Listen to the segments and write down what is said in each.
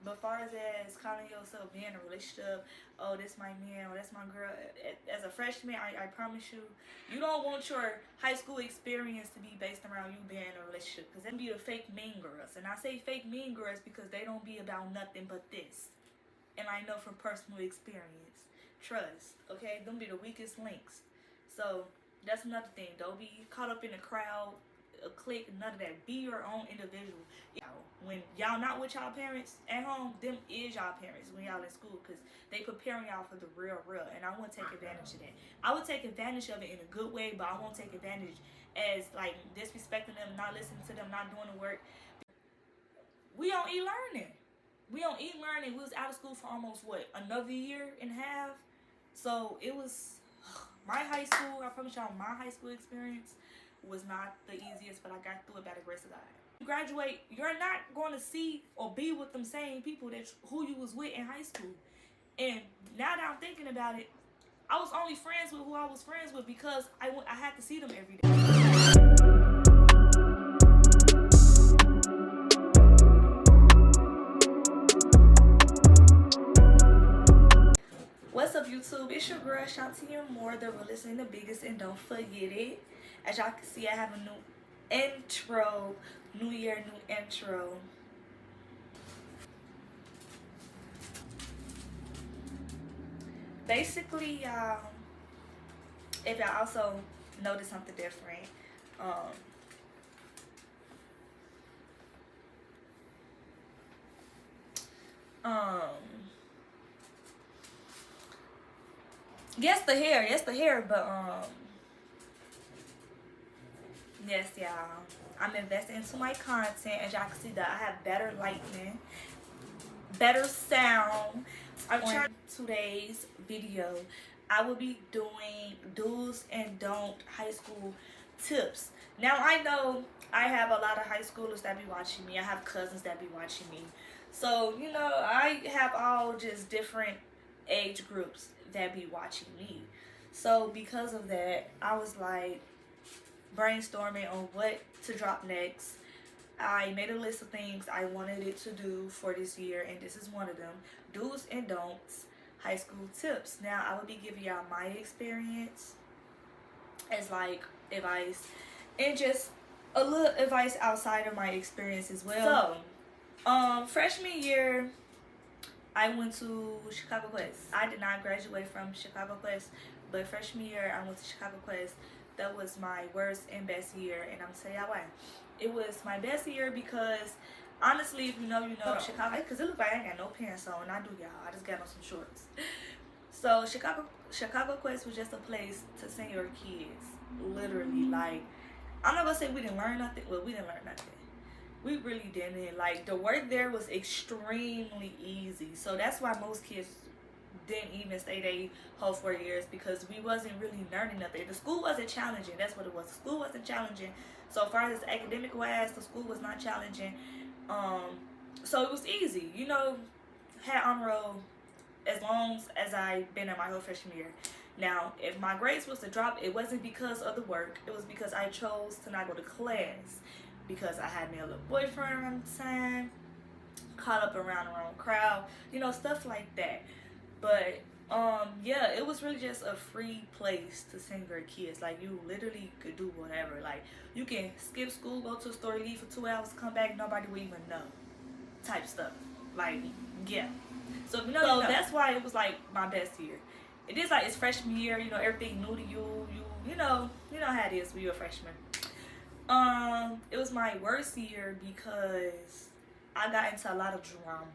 But far as calling yourself being in a relationship, oh, this my man or that's my girl, as a freshman, I promise you, you don't want your high school experience to be based around you being in a relationship. Because then be the fake mean girls. And I say fake mean girls because they don't be about nothing but this. And I know from personal experience. Trust, okay? Them be the weakest links. So that's another thing. Don't be caught up in a crowd, a clique, none of that. Be your own individual. When y'all not with y'all parents at home, them is y'all parents when y'all in school, because they preparing y'all for the real, and I won't take advantage of that. I would take advantage of it in a good way, but I won't take advantage as like disrespecting them, not listening to them, not doing the work. We on e-learning. We on e-learning. We was out of school for almost another year and a half. So it was my high school. I promise y'all, my high school experience was not the easiest, but I got through it by the grace of God. You graduate, you're not going to see or be with them same people who you was with in high school. And now that I'm thinking about it, I was only friends with who I was friends with because I had to see them every day. What's up, YouTube? It's your girl Shantia Moore, the realest and the biggest, and don't forget it. As y'all can see, I have a new intro. New year, new intro. Basically, y'all, if y'all also notice something different, yes, the hair, but yes, y'all, I'm investing into my content. As y'all can see, that I have better lighting, better sound. I'm trying today's video. I will be doing do's and don't high school tips. Now I know I have a lot of high schoolers that be watching me. I have cousins that be watching me. So, you know, I have all just different age groups that be watching me. So because of that, I was like brainstorming on what to drop next. I made a list of things I wanted it to do for this year, and this is one of them. Do's and don'ts, high school tips. Now, I will be giving y'all my experience as like advice, and just a little advice outside of my experience as well. So, freshman year, I went to Chicago Quest. I did not graduate from Chicago Quest, but freshman year, I went to Chicago Quest. That was my worst and best year, and I'm gonna tell y'all why. It was my best year because, honestly, if you know, Chicago, because it looked like I ain't got no pants on, and I do, y'all. I just got on some shorts. So Chicago Quest was just a place to send your kids, literally. Like, I'm not gonna say we didn't learn nothing. Well, we didn't learn nothing. We really didn't. Like, the work there was extremely easy. So that's why most kids didn't even stay their whole 4 years, because we wasn't really learning nothing. The school wasn't challenging. That's what it was. The school wasn't challenging. So far as academic wise, the school was not challenging. So it was easy. You know, had honor roll as long as I've been in my whole freshman year. Now, if my grades was to drop, it wasn't because of the work. It was because I chose to not go to class, because I had me a little boyfriend around the time, caught up around the wrong crowd, you know, stuff like that. But yeah, it was really just a free place to send your kids. Like, you literally could do whatever. Like, you can skip school, go to a store, leave for 2 hours, come back, nobody would even know, type stuff. Like, yeah. So you know, that's why it was like my best year. It is like, it's freshman year, you know, everything new to you. You know how it is when you're a freshman. It was my worst year because I got into a lot of drama.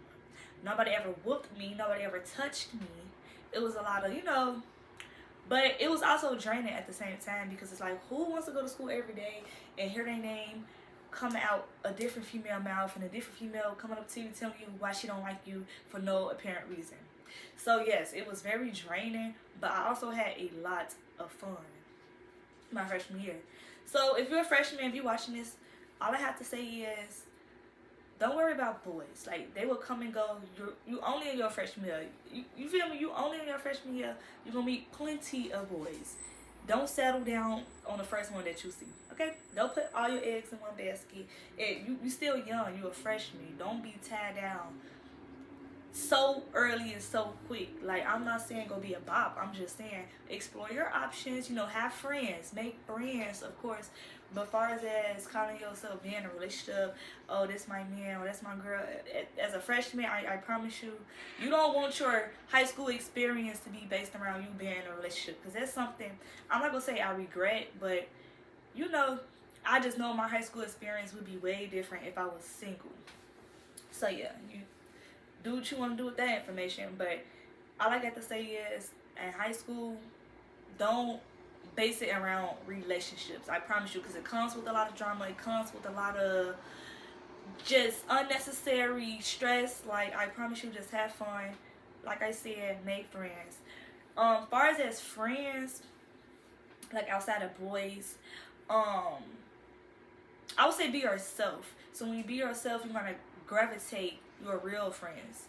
Nobody ever whooped me. Nobody ever touched me. It was a lot of, you know, but it was also draining at the same time, because it's like, who wants to go to school every day and hear their name come out a different female mouth, and a different female coming up to you telling you why she don't like you for no apparent reason. So yes, it was very draining, but I also had a lot of fun my freshman year. So if you're a freshman, if you're watching this, all I have to say is, don't worry about boys. Like, they will come and go. You only in your freshman year. You feel me? You only in your freshman year. You're going to meet plenty of boys. Don't settle down on the first one that you see. Okay? Don't put all your eggs in one basket. You still young. You're a freshman. Don't be tied down so early and so quick. Like, I'm not saying go be a bop. I'm just saying explore your options. You know, have friends, make friends, of course. But far as calling yourself being in a relationship, oh, this my man or that's my girl. As a freshman, I promise you, you don't want your high school experience to be based around you being in a relationship, because that's something I'm not gonna say I regret, but you know, I just know my high school experience would be way different if I was single. So yeah, you do what you want to do with that information. But all I got to say is, in high school, don't base it around relationships. I promise you, because it comes with a lot of drama. It comes with a lot of just unnecessary stress. Like, I promise you, just have fun. Like I said, make friends. Far as friends, like outside of boys, I would say be yourself. So when you be yourself, you're gonna gravitate your real friends.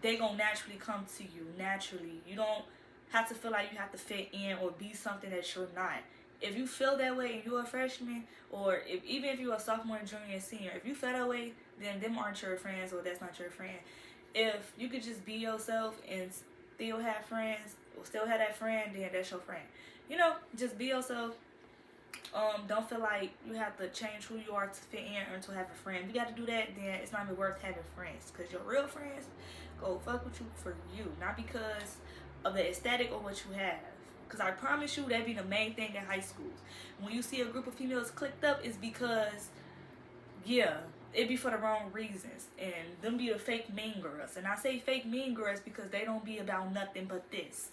They gonna naturally come to you naturally. You don't have to feel like you have to fit in or be something that you're not. If you feel that way and you're a freshman, or even if you're a sophomore, junior, and senior, if you feel that way, then them aren't your friends, or that's not your friend. If you could just be yourself and still have friends, or still have that friend, then that's your friend. You know, just be yourself. Don't feel like you have to change who you are to fit in or to have a friend. If you got to do that, then it's not even worth having friends, because your real friends go fuck with you for you, not because of the aesthetic or what you have. Because I promise you, that be the main thing in high schools. When you see a group of females clicked up, it's because, yeah, it be for the wrong reasons. And them be the fake mean girls. And I say fake mean girls because they don't be about nothing but this.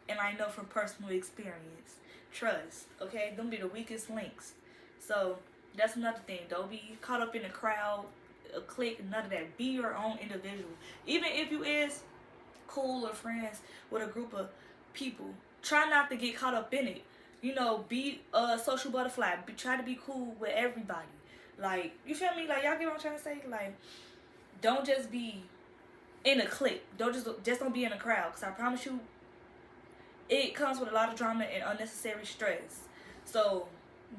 And I know from personal experience. Trust, okay? Them be the weakest links. So that's another thing. Don't be caught up in a crowd, a clique, none of that. Be your own individual. Even if you is cool or friends with a group of people, try not to get caught up in it. You know, be a social butterfly. Try to be cool with everybody. Like, you feel me? Like, y'all get what I'm trying to say? Like, don't just be in a clique. Just don't be in a crowd. Because I promise you, it comes with a lot of drama and unnecessary stress. So,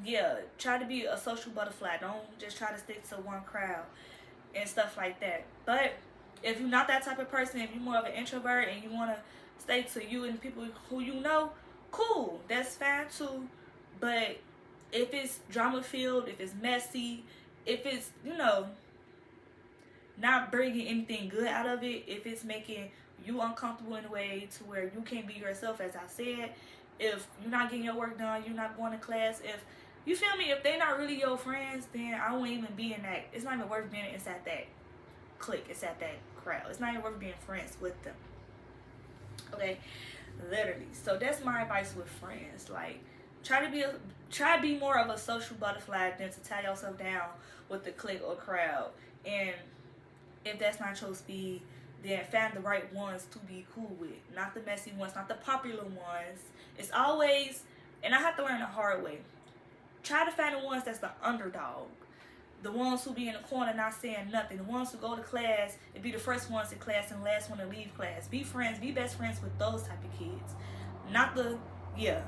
yeah, try to be a social butterfly. Don't just try to stick to one crowd and stuff like that. But if you're not that type of person, if you're more of an introvert and you want to stay to you and people who you know, cool, that's fine too. But if it's drama filled, if it's messy, if it's, you know, not bringing anything good out of it, if it's making you uncomfortable in a way to where you can't be yourself, as I said, if you're not getting your work done, you're not going to class, if you feel me, if they're not really your friends, then I won't even be in that. It's not even worth being inside that clique, it's at that crowd. It's not even worth being friends with them. Okay, literally. So that's my advice with friends. Like, try to be more of a social butterfly than to tie yourself down with the clique or crowd. And if that's not your speed, then find the right ones to be cool with. Not the messy ones, not the popular ones. It's always, and I have to learn the hard way, try to find the ones that's the underdog. The ones who be in the corner not saying nothing. The ones who go to class and be the first ones in class and last one to leave class. Be friends, be best friends with those type of kids. Not the, yeah.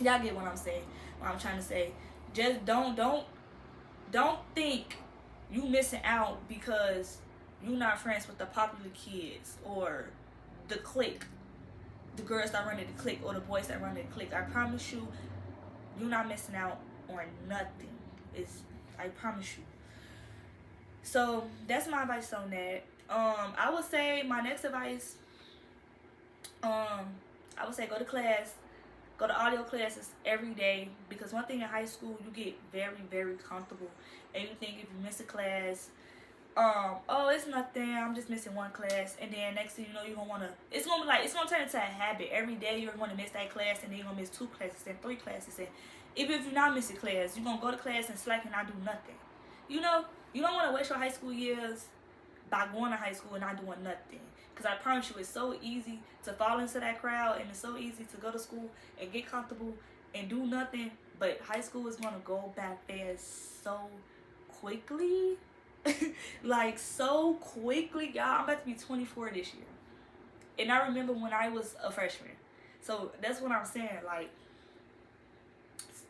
Y'all get what I'm saying, what I'm trying to say. Just don't think you missing out because you not friends with the popular kids or the clique. The girls that run the clique or the boys that run the clique. I promise you, you're not missing out on nothing. I promise you. So that's my advice on that. I would say my next advice, I would say go to class, go to audio classes every day, because one thing in high school, you get very, very comfortable, and you think if you miss a class, oh, it's nothing, I'm just missing one class, and then next thing you know, you're gonna wanna, it's gonna turn into a habit. Every day you're gonna miss that class, and then you're gonna miss 2 classes and 3 classes, and even if you're not missing class, you're gonna go to class and slack and not do nothing. You know, you don't want to waste your high school years by going to high school and not doing nothing. Because I promise you, it's so easy to fall into that crowd, and it's so easy to go to school and get comfortable and do nothing. But high school is gonna go back there so quickly. Like, so quickly, y'all. I'm about to be 24 this year, and I remember when I was a freshman. So that's what I'm saying. Like,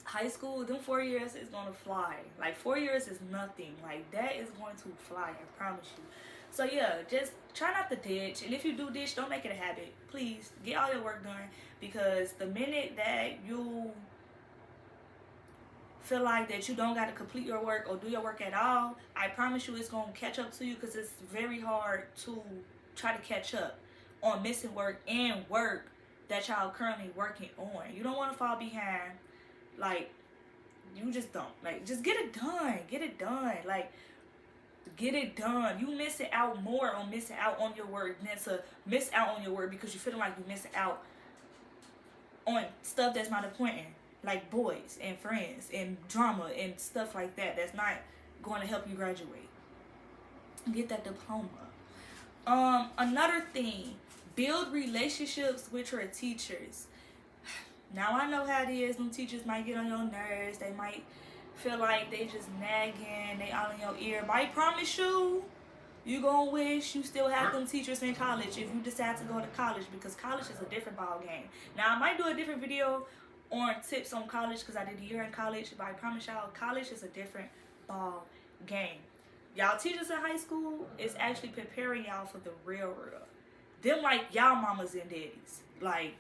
high school, them 4 years is gonna fly. Like, 4 years is nothing. Like, that is going to fly, I promise you. So yeah, just try not to ditch. And if you do ditch, don't make it a habit. Please get all your work done, because the minute that you feel like that you don't got to complete your work or do your work at all, I promise you it's going to catch up to you, because it's very hard to try to catch up on missing work and work that y'all currently working on. You don't want to fall behind. Like, you just don't. Like, just get it done. Get it done. Like, get it done. You missing out more on missing out on your work than to miss out on your work because you feeling like you missing out on stuff that's not important, like boys and friends and drama and stuff like that. That's not going to help you graduate. Get that diploma. Another thing, build relationships with your teachers. Now I know how it is. Them teachers might get on your nerves. They might feel like they just nagging, they all in your ear. But I promise you gonna wish you still have them teachers in college if you decide to go to college, because college is a different ball game. Now I might do a different video on tips on college, because I did a year in college, but I promise y'all, college is a different ball game. Y'all teachers in high school is actually preparing y'all for the real. Them like y'all mamas and daddies. Like,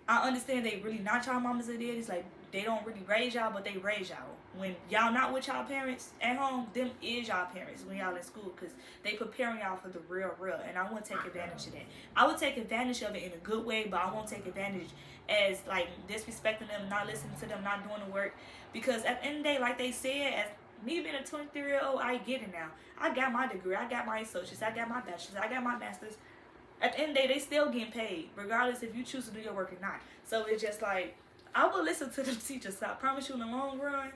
I understand they really not y'all mamas and daddies. Like, they don't really raise y'all, but they raise y'all. When y'all not with y'all parents at home, them is y'all parents when y'all in school, because they preparing y'all for the real. And I want to take advantage of that. I would take advantage of it in a good way, but I won't take advantage as like disrespecting them, not listening to them, not doing the work. Because at the end of the day, like they said, as me being a 23-year-old, I get it now. I got my degree, I got my associates, I got my bachelor's, I got my master's. At the end of the day, they still getting paid, regardless if you choose to do your work or not. So it's just like, I will listen to them teachers. So I promise you, in the long run,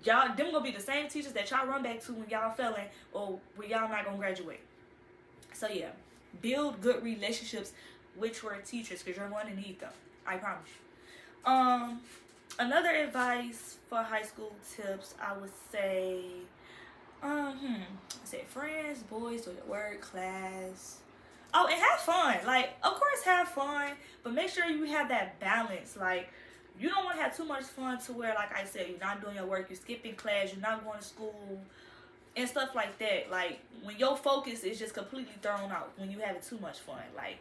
y'all, them gonna be the same teachers that y'all run back to when y'all failing or when y'all not gonna graduate. So yeah, build good relationships with your teachers, because you're going to need them. I promise you. Another advice for high school tips, I would say, I said friends, boys, do your work, class. Oh, and have fun. Like, of course, have fun, but make sure you have that balance. Like, you don't want to have too much fun to where, like I said, you're not doing your work, you're skipping class, you're not going to school, and stuff like that. Like, when your focus is just completely thrown out, when you having too much fun. Like,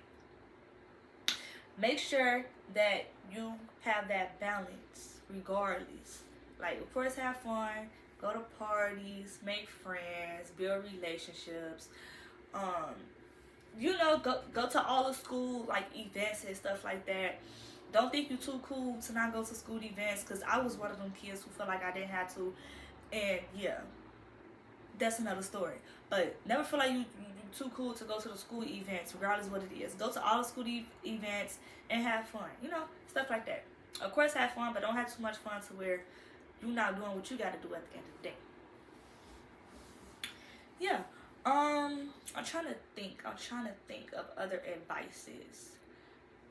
make sure that you have that balance regardless. Like, of course, have fun, go to parties, make friends, build relationships. You know, go to all the school like events and stuff like that. Don't think you're too cool to not go to school events, because I was one of them kids who felt like I didn't have to. And yeah, that's another story. But never feel like you're too cool to go to the school events, regardless of what it is. Go to all the school events and have fun. You know, stuff like that. Of course, have fun, but don't have too much fun to where you're not doing what you got to do at the end of the day. Yeah. I'm trying to think of other advices.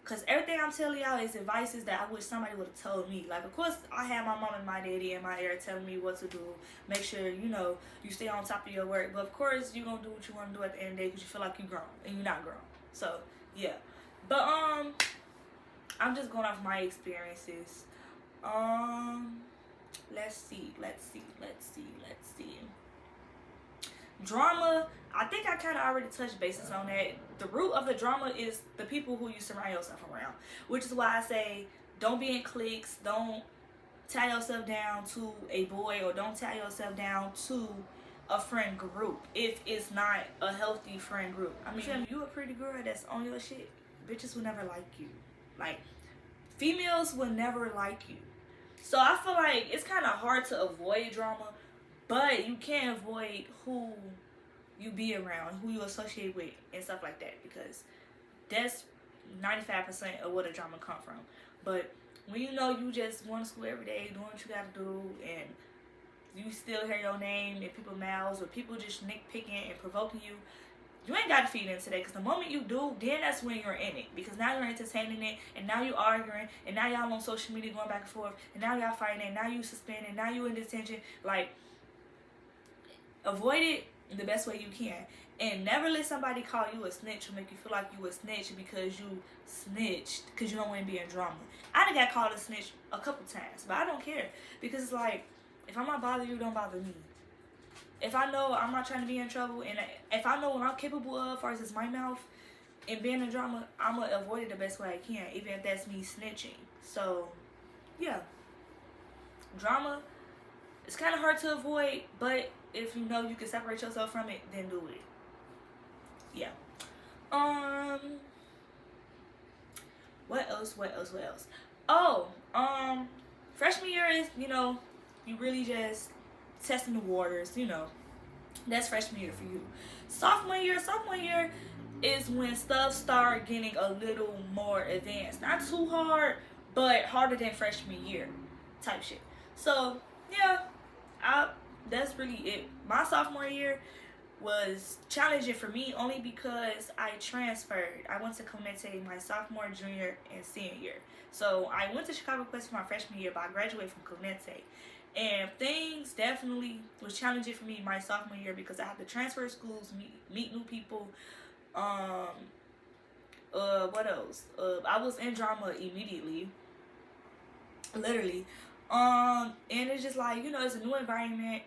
Because everything I'm telling y'all is advices that I wish somebody would have told me. Like, of course, I have my mom and my daddy in my ear telling me what to do. Make sure, you know, you stay on top of your work. But, of course, you're going to do what you want to do at the end of the day, because you feel like you're grown. And you're not grown. So, yeah. But, I'm just going off my experiences. Let's see. Drama, I think I kind of already touched bases on that. The root of the drama is the people who you surround yourself around, which is why I say don't be in cliques. Don't tie yourself down to a boy, or don't tie yourself down to a friend group if it's not a healthy friend group. I mean, you a pretty girl that's on your shit, bitches will never like you. Like, females will never like you. So I feel like it's kind of hard to avoid drama, but you can't avoid who you be around, who you associate with, and stuff like that, because that's 95% of where the drama come from. But when you know you just going to school every day, doing what you got to do, and you still hear your name in people's mouths, or people just nitpicking and provoking you, you ain't got to feed into that, because the moment you do, then that's when you're in it, because now you're entertaining it, and now you're arguing, and now y'all on social media going back and forth, and now y'all fighting, and now you suspended, now you in detention. Like, avoid it the best way you can, and never let somebody call you a snitch or make you feel like you a snitch because you snitched, because you don't want to be in drama. I done got called a snitch a couple times, but I don't care, because it's like, if I'm not bothering you, don't bother me. if I know I'm not trying to be in trouble, and if I know what I'm capable of, as far as it's my mouth and being in drama, I'm gonna avoid it the best way I can, even if that's me snitching. So, yeah, drama. It's kind of hard to avoid, but if you know you can separate yourself from it, then do it. Yeah. What else? Oh, freshman year is, you really just testing the waters, That's freshman year for you. Sophomore year is when stuff start getting a little more advanced. Not too hard, but harder than freshman year type shit. So, yeah, that's really it. My sophomore year was challenging for me only because I transferred. I went to Clemente my sophomore, junior, and senior year. So I went to Chicago Quest for my freshman year, but I graduated from Clemente. And things definitely was challenging for me my sophomore year because I had to transfer schools, meet new people. What else? I was in drama immediately, literally. And it's just like, it's a new environment.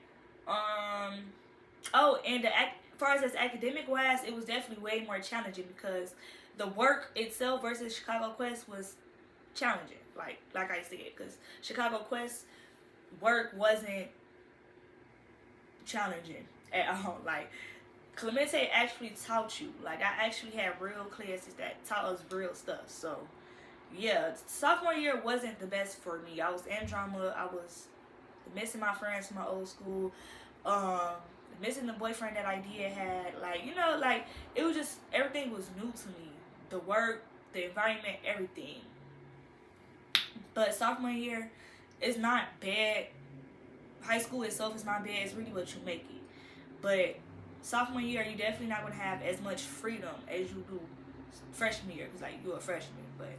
Oh, and as far as academic wise, it was definitely way more challenging because the work itself versus Chicago Quest was challenging. Like I said, because Chicago Quest work wasn't challenging at all. Like, Clemente actually taught you. Like, I actually had real classes that taught us real stuff. So, yeah, sophomore year wasn't the best for me. I was in drama. I was missing my friends from my old school. Missing the boyfriend that I did had. Like, it was just, everything was new to me. The work, the environment, everything. But sophomore year is not bad. High school itself is not bad. It's really what you make it. But sophomore year, you're definitely not going to have as much freedom as you do freshman year. Because, you're a freshman. But,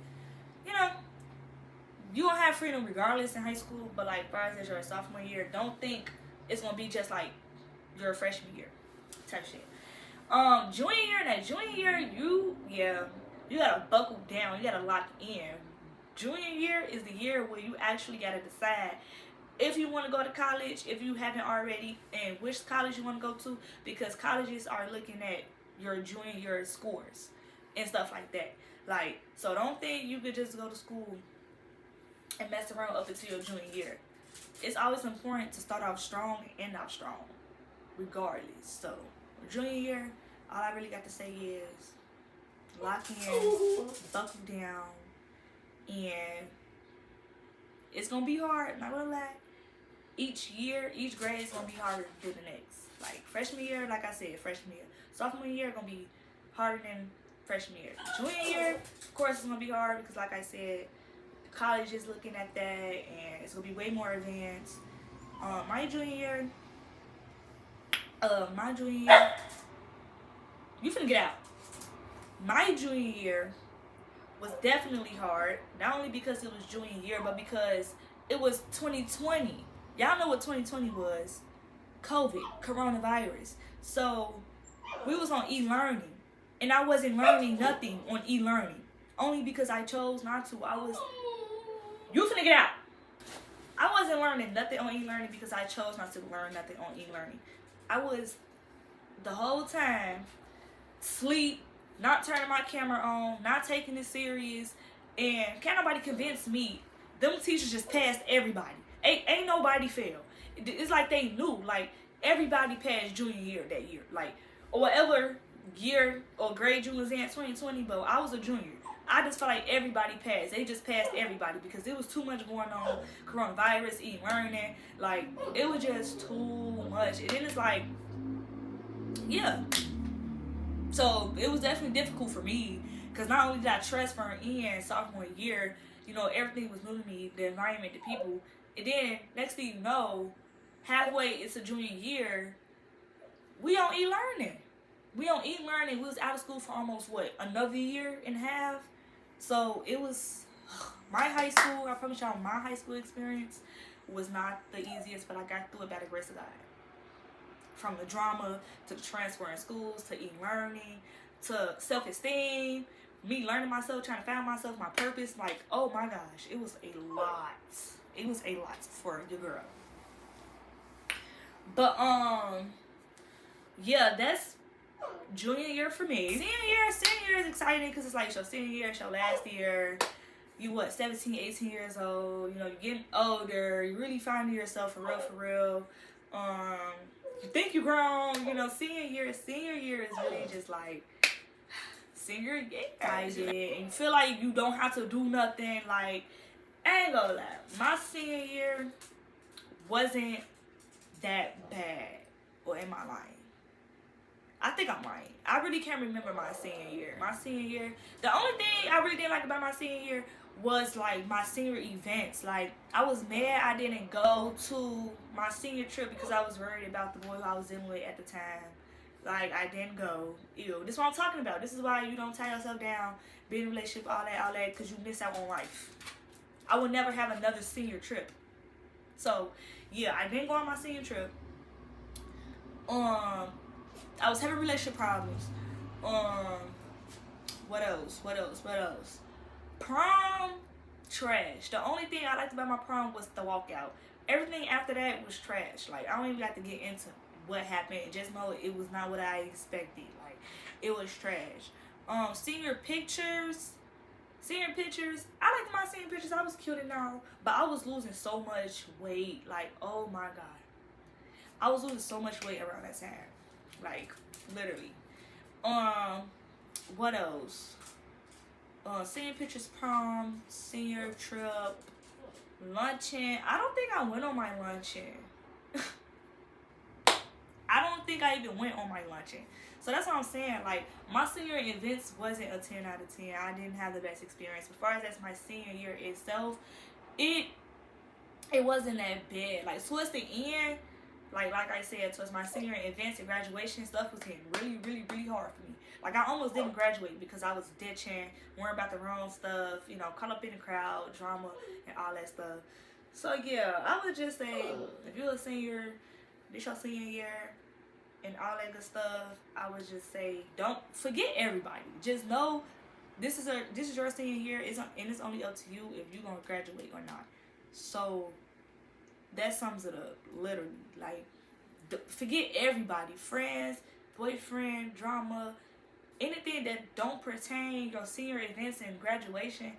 you don't have freedom regardless in high school. But, far as you're a sophomore year, don't think it's going to be just like your freshman year type shit. Junior year, you gotta buckle down. You gotta lock in. Junior year is the year where you actually gotta decide if you want to go to college, if you haven't already, and which college you want to go to, because colleges are looking at your junior year scores and stuff like that. So don't think you could just go to school and mess around up until your junior year. It's always important to start off strong and out strong, regardless. So, junior year, all I really got to say is lock in, buckle down, and it's gonna be hard, not gonna lie. Each grade is gonna be harder than the next. Freshman year, like I said, freshman year. Sophomore year gonna be harder than freshman year. Junior year, of course, it's gonna be hard because, like I said, college is looking at that, and it's gonna be way more advanced. My junior year, you finna get out. My junior year was definitely hard, not only because it was junior year, but because it was 2020. Y'all know what 2020 was. COVID, coronavirus. So we was on e-learning, and I wasn't learning nothing on e-learning, only because I chose not to. You finna get out. I wasn't learning nothing on e-learning because I chose not to learn nothing on e-learning. I was, the whole time, sleep, not turning my camera on, not taking it serious, and can't nobody convince me. Them teachers just passed everybody. Ain't nobody failed. It's like they knew, everybody passed junior year that year. Or whatever year or grade you was in 2020, but I was a junior. I just felt like everybody passed. They just passed everybody because there was too much going on. Coronavirus, e-learning. It was just too much. And then it's yeah. So it was definitely difficult for me because not only did I transfer in sophomore year, everything was new to me, the environment, the people. And then next thing you know, halfway into junior year, we on e-learning. We was out of school for almost another year and a half. So it was my high school. I promise y'all, my high school experience was not the easiest, but I got through it by the grace of God. From the drama to the transferring schools to e-learning to self-esteem, me learning myself, trying to find myself, my purpose. Oh my gosh, it was a lot. It was a lot for your girl. But yeah, that's junior year for me. Senior year is exciting because it's like your senior year, it's your last year. You what, 17, 18 years old, you know, you're getting older, you really finding yourself for real. You think you're grown, you know, senior year is really just like senior year. And you feel like you don't have to do nothing. Like, I ain't gonna lie, my senior year wasn't that bad. Or am I lying? I think I'm lying. I really can't remember my senior year. My senior year, the only thing I really didn't like about my senior year was like my senior events. Like, I was mad I didn't go to my senior trip because I was worried about the boy who I was dealing with at the time. Like, I didn't go. Ew. This is what I'm talking about. This is why you don't tie yourself down, be in a relationship, all that, because you miss out on life. I would never have another senior trip. So, yeah, I didn't go on my senior trip. I was having relationship problems. What else? Prom, trash. The only thing I liked about my prom was the walkout. Everything after that was trash. Like, I don't even have to get into what happened. Just know it was not what I expected. Like, it was trash. Senior pictures. I liked my senior pictures. I was cute and all, but I was losing so much weight. Like, oh my god, I was losing so much weight around that time. Like, literally. What else? Senior pictures, prom, senior trip, luncheon. I don't think I went on my luncheon. I don't think I even went on my luncheon. So that's what I'm saying. Like, my senior events wasn't a 10 out of 10. I didn't have the best experience. As far as that's my senior year itself, it wasn't that bad. Like, towards the end, like I said, towards my senior events and graduation, stuff was getting really hard for me. Like, I almost didn't graduate because I was ditching, worrying about the wrong stuff, you know, caught up in the crowd, drama, and all that stuff. So, yeah, I would just say, if you're a senior, this your senior year, and all that good stuff, I would just say, don't forget everybody. Just know this is your senior year, and it's only up to you if you're going to graduate or not. So, that sums it up, literally. Like, forget everybody. Friends, boyfriend, drama, anything that don't pertain your senior events and graduation,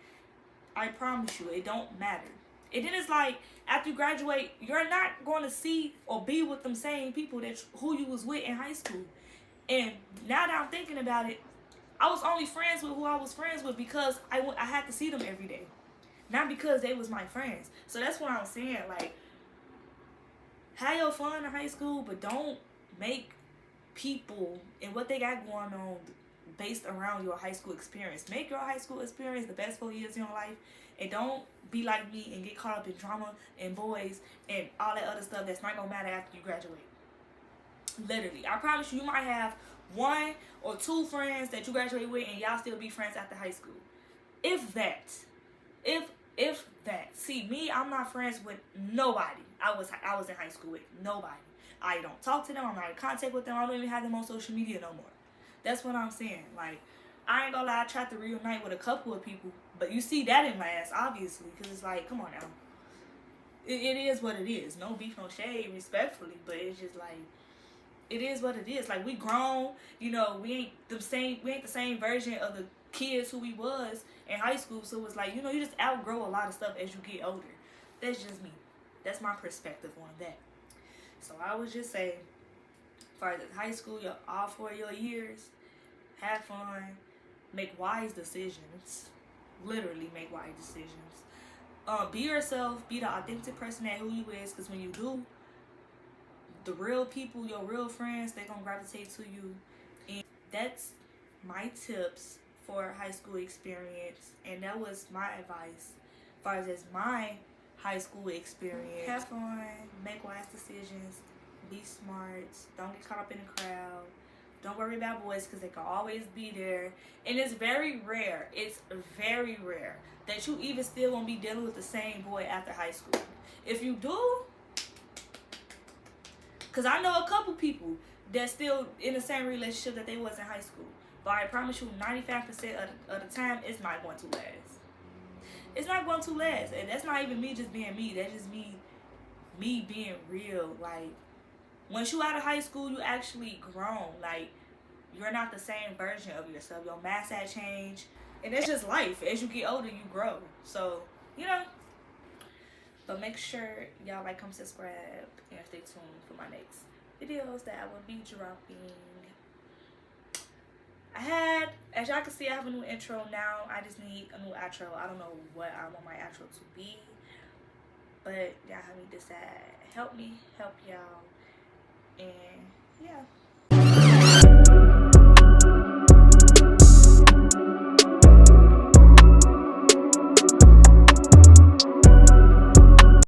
I promise you, it don't matter. And then it's like, after you graduate, you're not going to see or be with them same people who you was with in high school. And now that I'm thinking about it, I was only friends with who I was friends with because I had to see them every day. Not because they was my friends. So that's what I'm saying. Like, have your fun in high school, but don't make people and what they got going on based around your high school experience. Make your high school experience the best 4 years in your life, and don't be like me and get caught up in drama and boys and all that other stuff that's not gonna matter after you graduate. Literally, I promise you might have 1 or 2 friends that you graduate with, and y'all still be friends after high school. If that. See, me, I'm not friends with nobody. I was in high school with nobody. I don't talk to them. I'm not in contact with them. I don't even have them on social media no more. That's what I'm saying. Like, I ain't gonna lie, I tried to reunite with a couple of people, but you see that didn't last, obviously, because it's like, come on now. It is what it is. No beef, no shade, respectfully, but it's just like, it is what it is. Like, we grown, you know, we ain't the same version of the kids who we was in high school. So it's like, you know, you just outgrow a lot of stuff as you get older. That's just me. That's my perspective on that. So I would just say, as far as high school, all 4 of your years, have fun, make wise decisions. Literally make wise decisions. Be yourself, be the authentic person that who you is, because when you do, the real people, your real friends, they're gonna gravitate to you. And that's my tips for high school experience, and that was my advice as far as my high school experience. Have fun, make wise decisions, be smart, don't get caught up in the crowd, don't worry about boys because they can always be there. And it's very rare that you even still won't be dealing with the same boy after high school. If you do, because I know a couple people that's still in the same relationship that they was in high school. But I promise you, 95% of the time, it's not going to last. It's not going to last. And that's not even me just being me. That's just me being real. Like, once you out of high school, you actually grown. Like, you're not the same version of yourself. Your mindset change. And it's just life. As you get older, you grow. So, you know. But make sure y'all like, comment, subscribe, and stay tuned for my next videos that I will be dropping. As y'all can see, I have a new intro now. I just need a new outro. I don't know what I want my outro to be. But y'all help me decide. Help me help y'all. And yeah.